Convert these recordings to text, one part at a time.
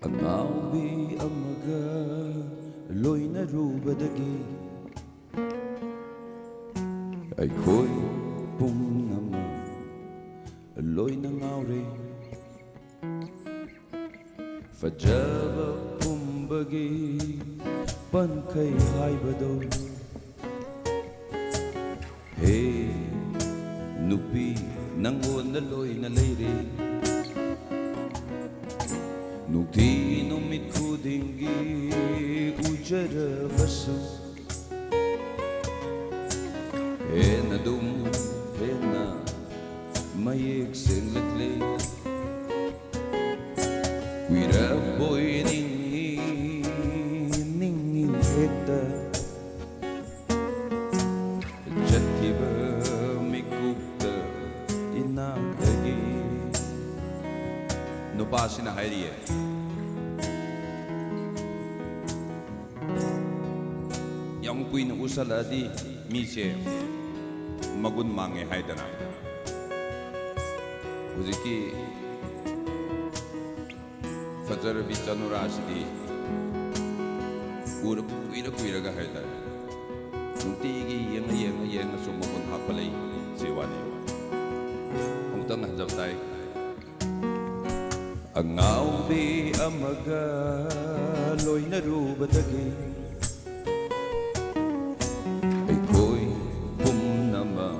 ꯑꯉꯥꯎꯕꯤ ꯑꯃꯒ ꯂꯣꯏꯅꯔꯨꯕꯗꯒꯤ ꯑꯩꯈꯣꯏ ꯄꯨꯝꯅꯃꯛ ꯂꯣꯏꯅ ꯉꯥꯎꯔꯦ ꯐꯖꯕ ꯄꯨꯝꯕꯒꯤ ꯄꯟꯈꯩ ꯍꯥꯏꯕꯗꯣ ꯍꯦ ꯅꯨꯄꯤ ꯅꯪꯉꯣꯟꯗ ꯂꯣꯏꯅ ꯂꯩꯔꯦ ꯅꯨꯡꯇꯤ ꯅꯨꯃꯤꯠ ꯈꯨꯗꯤꯡꯒꯤ ꯎꯖꯔꯕꯁꯨ ꯍꯦꯟꯅ ꯑꯗꯨꯝ ꯍꯦꯟꯅ ꯃꯌꯦꯛ ꯁꯦꯡꯂꯛꯂꯦ ꯀꯨꯏꯔꯕꯣꯏ ꯅꯤꯡꯉꯤ ꯍꯦꯛꯇ ꯆꯠꯈꯤꯕ ꯃꯤꯀꯨꯞꯇ ꯏꯅꯥꯛꯇꯒꯤ ꯅꯨꯄꯥꯁꯤꯅ ꯍꯥꯏꯔꯤꯌꯦ ꯌꯥꯝ ꯀꯨꯏꯅ ꯎꯁꯜꯂꯛꯑꯗꯤ ꯃꯤꯁꯦ ꯃꯒꯨꯟ ꯃꯥꯡꯉꯦ ꯍꯥꯏꯗꯅ ꯍꯧꯖꯤꯛꯀꯤ ꯐꯖꯔꯕꯤ ꯆꯅꯨꯔꯥꯁꯤꯗꯤ ꯀꯨꯏꯔꯒ ꯍꯥꯏꯇꯥꯔꯦ ꯅꯨꯡꯇꯤꯒꯤ ꯌꯦꯡꯉ ꯁꯨꯝ ꯃꯒꯨꯟ ꯍꯥꯞꯄ ꯂꯩ ꯁꯤ ꯋꯥꯅꯤ ꯑꯃꯨꯛꯇꯪ ꯍꯟꯖꯕ ꯇꯥꯏ ꯑꯉꯥꯎꯕꯤ ꯑꯃꯒ ꯂꯣꯏꯅꯔꯨꯕꯗꯒꯤ ꯑꯩꯈꯣꯏ ꯄꯨꯝꯅꯃꯛ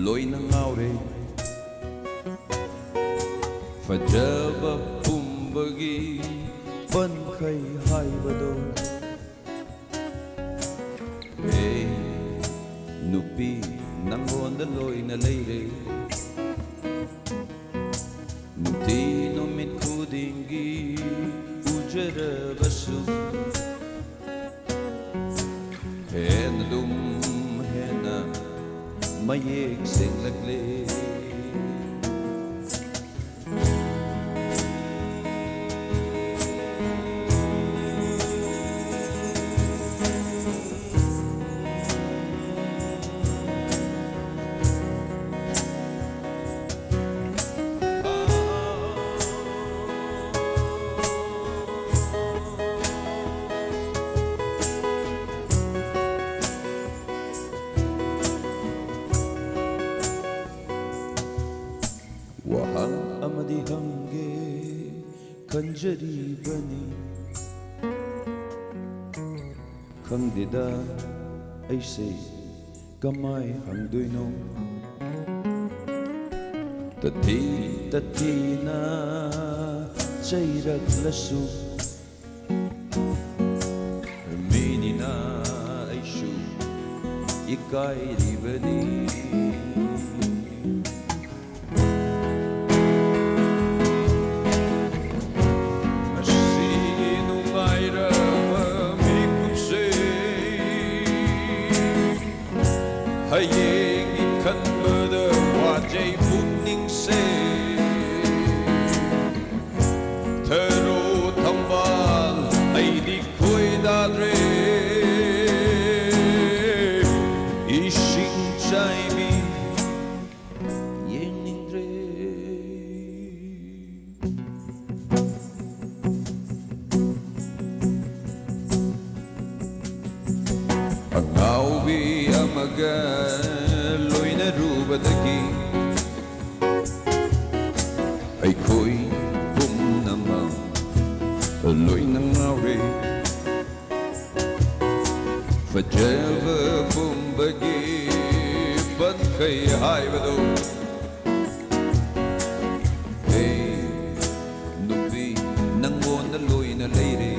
ꯂꯣꯏꯅ ꯉꯥꯎꯔꯦ ꯐꯖꯕ ꯄꯨꯝꯕꯒꯤ ꯄꯟꯈꯩ ꯍꯥꯏꯕꯗꯣ ꯍꯦ ꯅꯨꯄꯤ ꯅꯪꯉꯣꯟꯗ ꯂꯣꯏꯅ ꯂꯩꯔꯦ ꯅꯨꯡꯇꯤ ꯅꯨꯃꯤꯠ ꯈꯨꯗꯤꯡꯒꯤ ꯎꯖꯔꯕꯁꯨ ꯍꯦꯟꯅ ꯑꯗꯨꯝ ꯍꯦꯟꯅ ꯃꯌꯦꯛ ꯁꯦꯡꯂꯛꯂꯦ ꯋꯥꯍꯪ ꯑꯃꯗꯤ ꯍꯪꯒꯦ ꯈꯟꯖꯔꯤꯕꯅꯤ ꯈꯪꯗꯦꯗ ꯑꯩꯁꯦ ꯀꯃꯥꯏ ꯍꯪꯗꯣꯏꯅꯣ ꯇꯊꯤꯅ ꯆꯩꯔꯛꯂꯁꯨ ꯃꯤꯅꯤꯅ ꯑꯩꯁꯨ ꯏꯀꯥꯏꯔꯤꯕꯅꯤ ꯍꯌꯦꯡꯒꯤ ꯈꯟꯕꯗ ꯋꯥꯖꯩ ꯄꯨꯛꯅꯤꯡꯁꯦ ꯊꯔꯣ ꯊꯝꯕꯥꯜ ꯑꯩꯗꯤ ꯈꯣꯏꯗꯥꯗ꯭ꯔꯦ ꯏꯁꯤꯡ ꯆꯥꯏꯕꯤ ꯌꯦꯡꯅꯤꯡꯗ꯭ꯔꯦ ꯑꯉꯥꯎꯕꯤ ꯑꯃꯒ ꯂꯣꯏꯅꯔꯨꯕꯗꯒꯤ ꯑꯩꯈꯣꯏ ꯄꯨꯝꯅꯃꯛ ꯂꯣꯏꯅ ꯉꯥꯎꯔꯦ ꯐꯖꯕ ꯄꯨꯝꯕꯒꯤ ꯄꯟꯈꯩ ꯍꯥꯏꯕꯗꯣ ꯍꯦ ꯅꯨꯄꯤ ꯅꯪꯉꯣꯟꯗ ꯂꯣꯏꯅ ꯂꯩꯔꯦ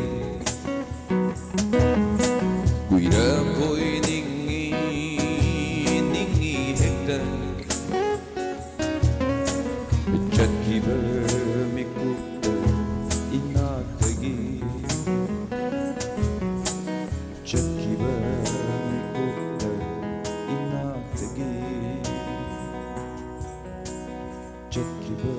ꯀꯨꯏꯔꯕꯣꯏ ꯅꯤꯡꯉꯤ ꯍꯦꯛꯇ ꯆꯠꯈꯤꯕ ꯃꯤꯀꯨꯞꯇ ꯏꯅꯥꯛꯇꯒꯤ ꯆꯠꯈꯤꯕ ꯃꯤꯀꯨꯞꯇ ꯏꯅꯥꯛꯇꯒꯤ ꯆꯠꯈꯤꯕ